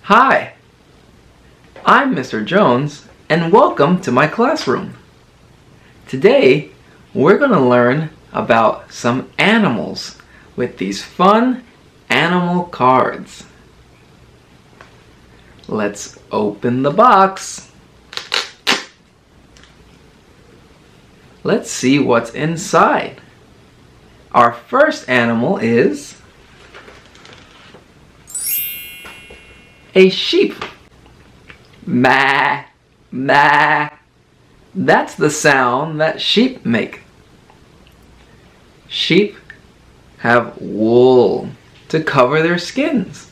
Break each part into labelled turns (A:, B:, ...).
A: Hi, I'm Mr. Jones and welcome to my classroom. Today we're going to learn about some animals with these fun animal cards. Let's open the box. Let's see what's inside. Our first animal is a sheep. Ma, ma. That's the sound that sheep make. Sheep have wool to cover their skins.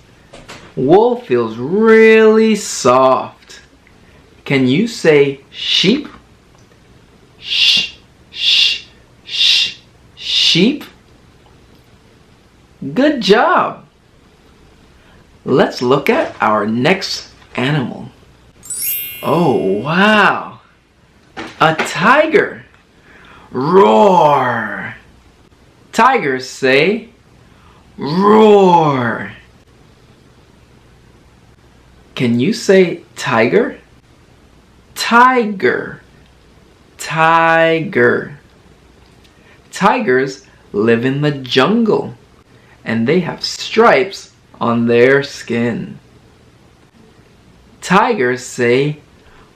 A: Wool feels really soft. Can you say sheep? Shh, shh, shh, sheep. Good job. Let's look at our next animal. Oh, wow. A tiger. Roar. Tigers say roar. Can you say tiger? Tiger. Tiger. Tigers live in the jungle and they have stripes on their skin. Tigers say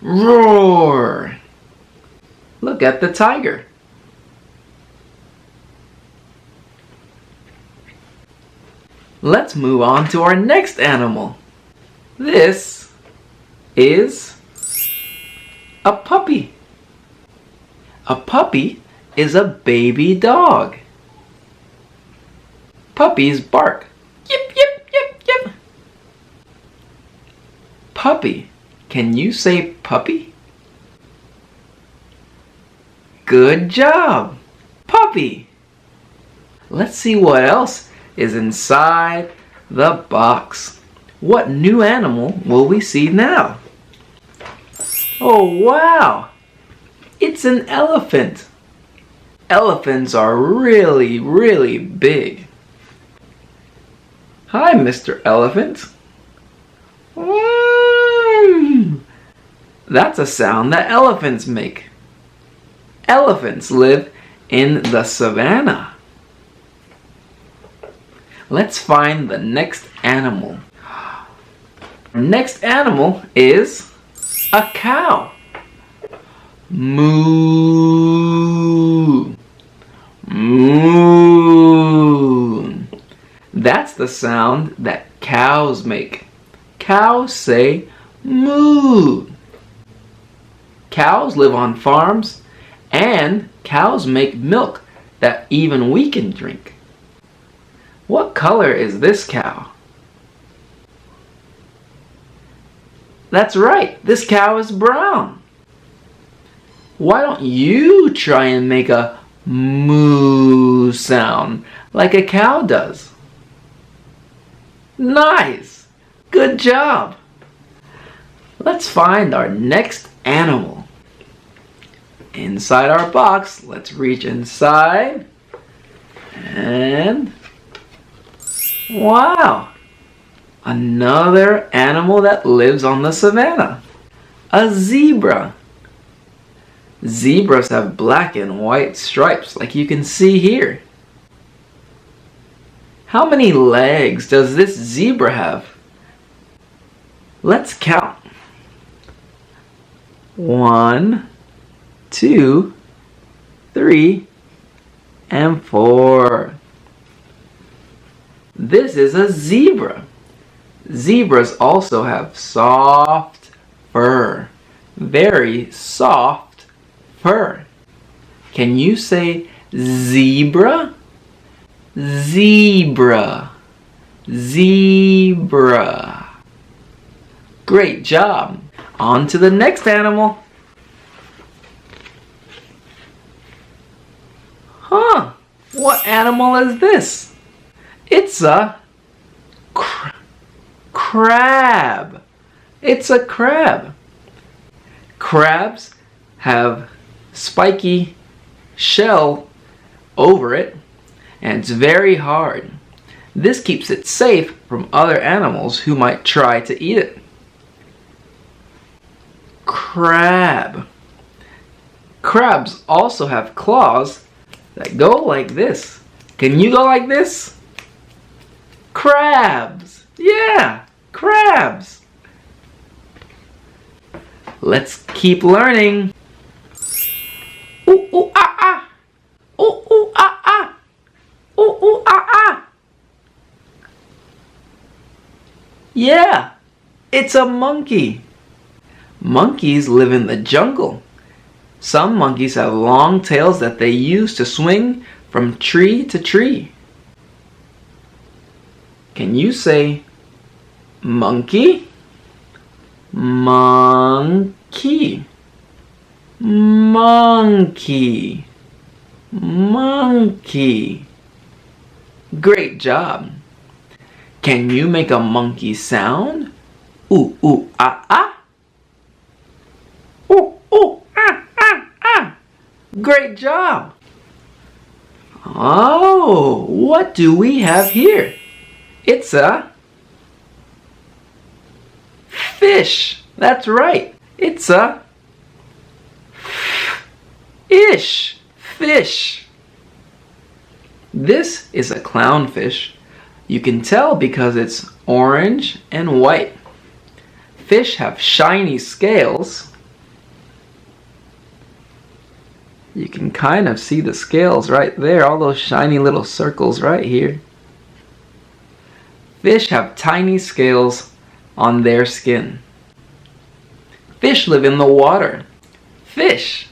A: roar. Look at the tiger. Let's move on to our next animal. This is a puppy. A puppy is a baby dog. Puppies bark. Yip, yip, yip, yip. Puppy. Can you say puppy? Good job. Puppy. Let's see what else is inside the box. What new animal will we see now? Oh, wow. It's an elephant. Elephants are really, really big. Hi, Mr. Elephant. That's a sound that elephants make. Elephants live in the savannah. Let's find the next animal. Next animal is a cow. Moo. Moo. That's the sound that cows make. Cows say moo. Cows live on farms and cows make milk that even we can drink. What color is this cow? That's right, this cow is brown. Why don't you try and make a moo sound like a cow does? Nice! Good job! Let's find our next animal. Inside our box, let's reach inside. And wow! Another animal that lives on the savannah. A zebra. Zebras have black and white stripes like you can see here. How many legs does this zebra have? Let's count. 1, 2, 3, and 4. This is a zebra. Zebras also have soft fur. Very soft fur. Can you say zebra? Zebra. Zebra. Great job. On to the next animal. Huh, what animal is this? It's a crab. It's a crab. Crabs have spiky shell over it and it's very hard. This keeps it safe from other animals who might try to eat it. Crab. Crabs also have claws that go like this. Can you go like this? Crabs. Yeah, crabs. Let's keep learning. Ooh, ooh, ah, ah. Ooh, ooh, ah, ah. Ooh, ooh, ah, ah. Yeah, it's a monkey. Monkeys live in the jungle. Some monkeys have long tails that they use to swing from tree to tree. Can you say monkey? Monkey. Monkey. Monkey. Great job. Can you make a monkey sound? Ooh, ooh, ah, ah. Ooh, ooh, ah, ah, ah. Great job. Oh, what do we have here? It's a fish. That's right. It's a fish. This is a clownfish. You can tell because it's orange and white. Fish have shiny scales. You can kind of see the scales right there, all those shiny little circles right here. Fish have tiny scales on their skin. Fish live in the water. Fish.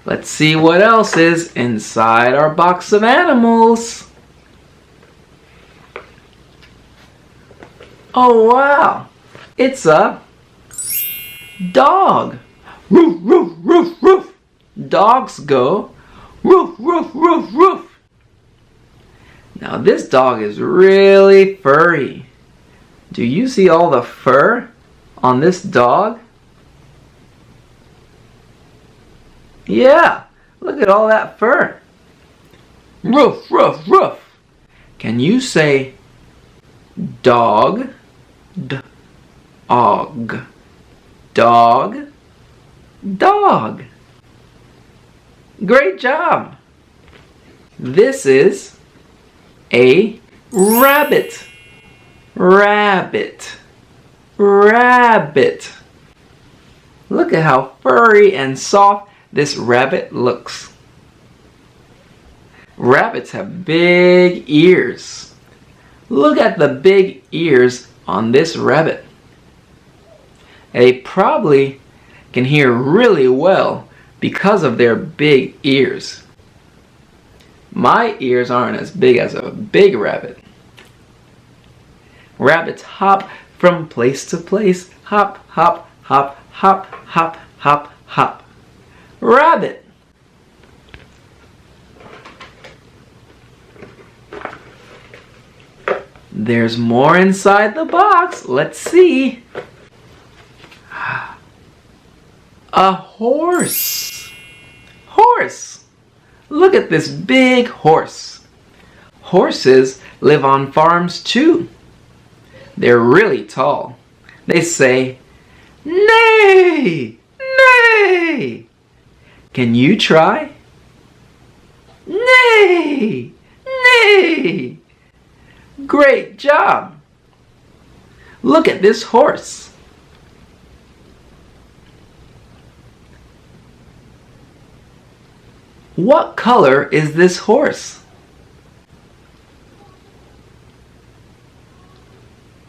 A: Let's see what else is inside our box of animals. Oh wow, it's a dog. Roof, roof, roof, roof. Dogs go roof, roof, roof, roof. Now this dog is really furry. Do you see all the fur on this dog? Yeah, look at all that fur. Roof, roof, roof. Can you say dog? Dog. Dog. Dog. Great job. This is a rabbit. Rabbit. Rabbit. Look at how furry and soft this rabbit looks. Rabbits have big ears. Look at the big ears on this rabbit. They probably can hear really well because of their big ears. My ears aren't as big as a big rabbit. Rabbits hop from place to place. Hop, hop, hop, hop, hop, hop, hop. Rabbit. There's more inside the box. Let's see. A horse. Horse. Look at this big horse. Horses live on farms too. They're really tall. They say, neigh, neigh. Can you try? Neigh, neigh. Great job. Look at this horse. What color is this horse?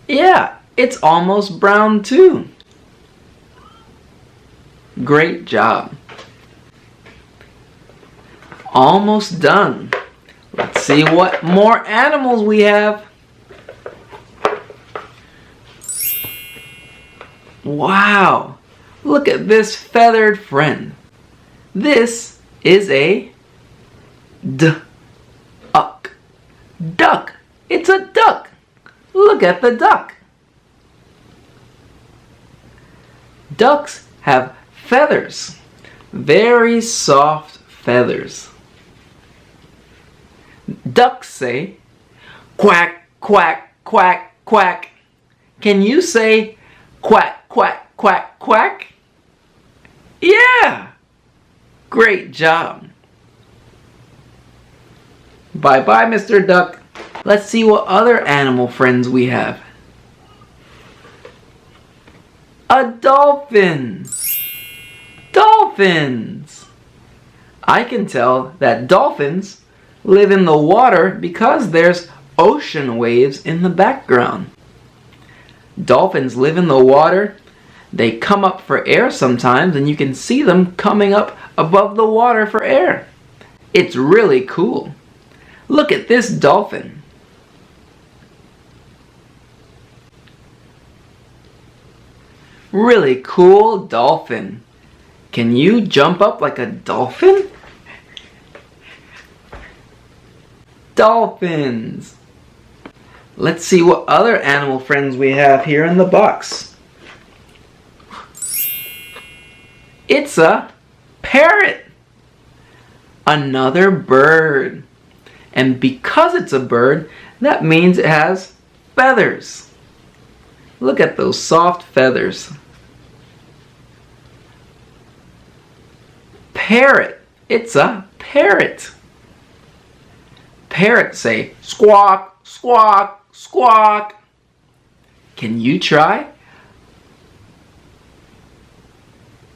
A: Yeah, it's almost brown too. Great job. Almost done. Let's see what more animals we have. Wow, look at this feathered friend. This is a duck. Duck. It's a duck. Look at the duck. Ducks have feathers. Very soft feathers. Ducks say, quack, quack, quack, quack. Can you say quack, quack, quack, quack? Yeah! Great job. Bye-bye, Mr. Duck. Let's see what other animal friends we have. A dolphin. Dolphins. I can tell that dolphins live in the water because there's ocean waves in the background. Dolphins live in the water. They come up for air sometimes, and you can see them coming up above the water for air. It's really cool. Look at this dolphin. Really cool dolphin. Can you jump up like a dolphin? Dolphins. Let's see what other animal friends we have here in the box. It's a parrot. Another bird. And because it's a bird, that means it has feathers. Look at those soft feathers. Parrot. It's a parrot. Parrots say squawk, squawk, squawk. Can you try?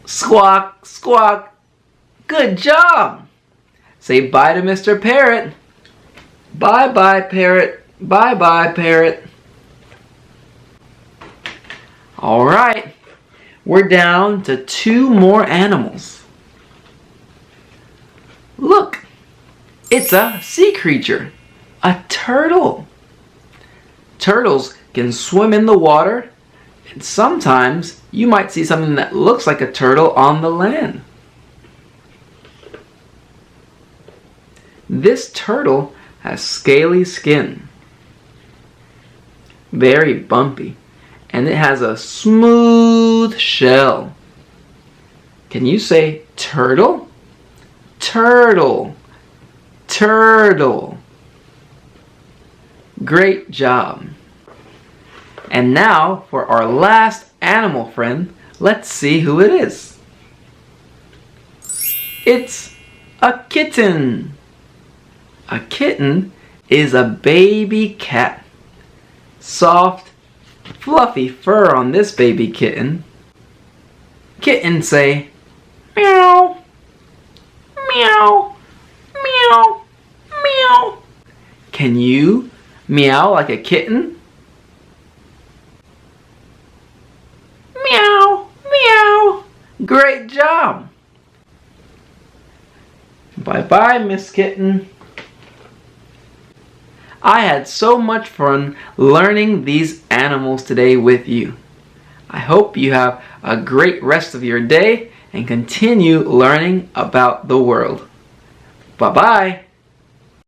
A: Squawk, squawk. Good job. Say bye to Mr. Parrot. Bye-bye, parrot. Bye-bye, parrot. All right. We're down to 2 more animals. Look. It's a sea creature. A turtle. Turtles can swim in the water, and sometimes you might see something that looks like a turtle on the land. This turtle has scaly skin, very bumpy, and it has a smooth shell. Can you say turtle? Turtle. Turtle. Great job. And now for our last animal friend, let's see who it is. It's a kitten. A kitten is a baby cat. Soft, fluffy fur on this baby kitten. Kittens say, meow, meow, meow, meow. Can you meow like a kitten? Meow, meow. Great job. Bye-bye, Miss Kitten. I had so much fun learning these animals today with you. I hope you have a great rest of your day and continue learning about the world. Bye-bye.